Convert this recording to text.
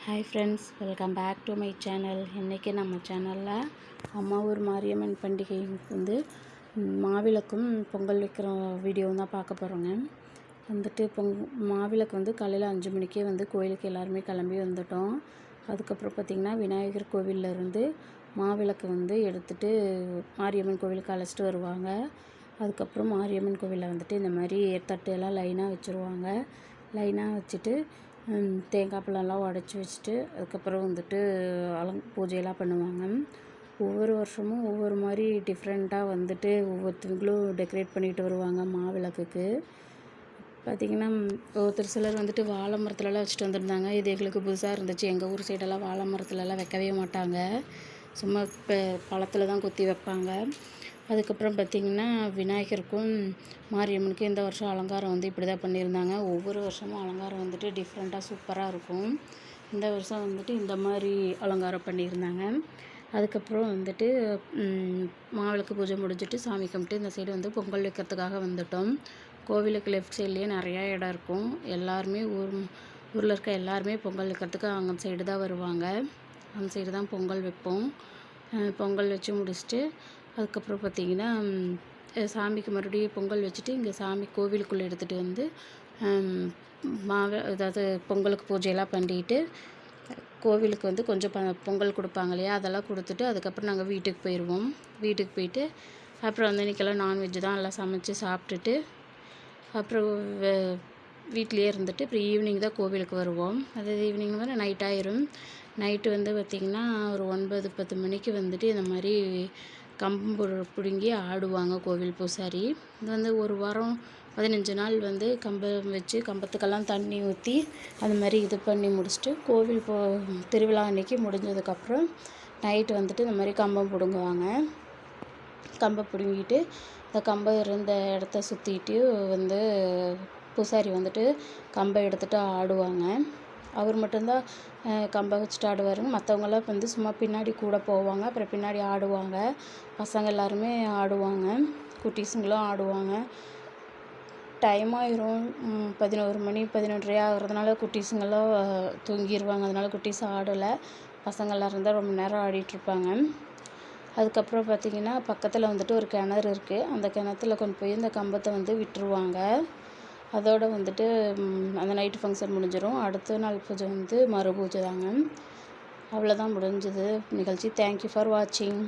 Hi friends, welcome back to my channel. இன்றைக்கி நம்ம சேனலில் அம்மா ஊர் மாரியம்மன் பண்டிகை மாவிளக்கும் பொங்கல் வைக்கிற வீடியோவும் தான் பார்க்க போகிறோங்க. மாவிளக்கு காலையில் 5 மணிக்கே கோயிலுக்கு எல்லாருமே கிளம்பி வந்துட்டோம். அதுக்கப்புறம் பார்த்திங்கன்னா விநாயகர் கோவிலிருந்து மாவிளக்கு எடுத்துகிட்டு மாரியம்மன் கோவிலுக்கு அழைச்சிட்டு வருவாங்க. அதுக்கப்புறம் மாரியம்மன் கோவிலில் இந்த மாதிரி தட்டு எல்லாம் லைனாக வச்சுருவாங்க. லைனாக வச்சுட்டு தேங்காய் பழம்லாம் உடச்சி வச்சுட்டு அதுக்கப்புறம் பூஜையெல்லாம் பண்ணுவாங்க. ஒவ்வொரு வருஷமும் ஒவ்வொரு மாதிரி டிஃப்ரெண்ட்டாக ஒவ்வொருத்தவங்களும் டெக்கரேட் பண்ணிட்டு வருவாங்க. மாவிளக்குக்கு பார்த்திங்கன்னா சிலர் வாழை மரத்துலலாம் வச்சுட்டு வந்திருந்தாங்க. இது எங்களுக்கு புதுசாக இருந்துச்சு. எங்கள் ஊர் சைடெல்லாம் வாழை மரத்துலலாம் வைக்கவே மாட்டாங்க. சும்மா பழத்தில் தான் குத்தி வைப்பாங்க. அதுக்கப்புறம் பார்த்திங்கன்னா விநாயகருக்கும் மாரியம்மனுக்கும் இந்த வருஷம் அலங்காரம் இப்படி தான் பண்ணியிருந்தாங்க. ஒவ்வொரு வருஷமும் அலங்காரம் டிஃப்ரெண்ட்டாக சூப்பராக இருக்கும். இந்த வருஷம் இந்த மாதிரி அலங்காரம் பண்ணியிருந்தாங்க. அதுக்கப்புறம் மாவிளக்கு பூஜை முடிஞ்சிட்டு சாமி கும்பிட்டு இந்த சைடு பொங்கல் வைக்கிறதுக்காக வந்துட்டோம். கோவிலுக்கு லெஃப்ட் சைட்லேயே நிறையா இடம் இருக்கும். எல்லாருமே ஊரில் இருக்க எல்லாருமே பொங்கல் வைக்கிறதுக்கு அங்கே சைடு தான் வருவாங்க. அந்த சைடு தான் பொங்கல் வைப்போம். பொங்கல் வச்சு முடிச்சுட்டு அதுக்கப்புறம் பார்த்திங்கன்னா சாமிக்கு மறுபடியும் பொங்கல் வச்சுட்டு இங்கே சாமி கோவிலுக்குள்ளே எடுத்துகிட்டு அதாவது பொங்கலுக்கு பூஜையெல்லாம் பண்ணிட்டு கோவிலுக்கு கொஞ்சம் பொங்கல் கொடுப்பாங்க இல்லையா, அதெல்லாம் கொடுத்துட்டு அதுக்கப்புறம் நாங்கள் வீட்டுக்கு போயிடுவோம். வீட்டுக்கு போயிட்டு அப்புறம் இன்றைக்கெல்லாம் நான்வெஜ் தான் எல்லாம் சமைச்சு சாப்பிட்டுட்டு அப்புறம் வீட்லேயே இருந்துட்டு அப்புறம் ஈவினிங் தான் கோவிலுக்கு வருவோம். அதாவது ஈவினிங் நைட் ஆயிரும். நைட்டு பார்த்திங்கன்னா ஒரு 9-10 மணிக்கு இந்த மாதிரி கம்பம் பிடுங்கி ஆடுவாங்க கோவில் பூசாரி. இது ஒரு வாரம் 15 நாள் கம்பம் வச்சு கம்பத்துக்கெல்லாம் தண்ணி ஊற்றி அது மாதிரி இது பண்ணி முடிச்சுட்டு கோவில் திருவிழா அன்றைக்கி முடிஞ்சதுக்கப்புறம் நைட்டு இந்த மாதிரி கம்பம் பிடுங்குவாங்க. கம்பம் பிடுங்கிட்டு இந்த கம்பம் இருந்த இடத்த சுற்றிட்டு பூசாரி கம்பம் எடுத்துகிட்டு ஆடுவாங்க. அவர் மட்டும்தான் கம்பை வச்சுட்டு ஆடுவாருங்க. மற்றவங்களாம் சும்மா பின்னாடி கூட போவாங்க. அப்புறம் பின்னாடி ஆடுவாங்க. பசங்க எல்லாருமே ஆடுவாங்க. குட்டீஸுங்களும் ஆடுவாங்க. டைம் ஆயிரும் 11 மணி 11:30 ஆகிறதுனால குட்டீஸுங்கெல்லாம் தூங்கிடுவாங்க. அதனால் குட்டீஸ் ஆடலை. பசங்கள்லாம் இருந்தால் ரொம்ப நேரம் ஆடிட்டுருப்பாங்க. அதுக்கப்புறம் பார்த்திங்கன்னா பக்கத்தில் ஒரு கிணறு இருக்குது. அந்த கிணத்துல கொண்டு போய் இந்த கம்பத்தை விட்டுருவாங்க. அதோடு அந்த நைட்டு ஃபங்க்ஷன் முடிஞ்சிடும். அடுத்த நாள் பூஜை மறு பூஜை தாங்க. அவ்வளோதான் முடிஞ்சது நிகழ்ச்சி. தேங்க்யூ ஃபார் வாட்சிங்.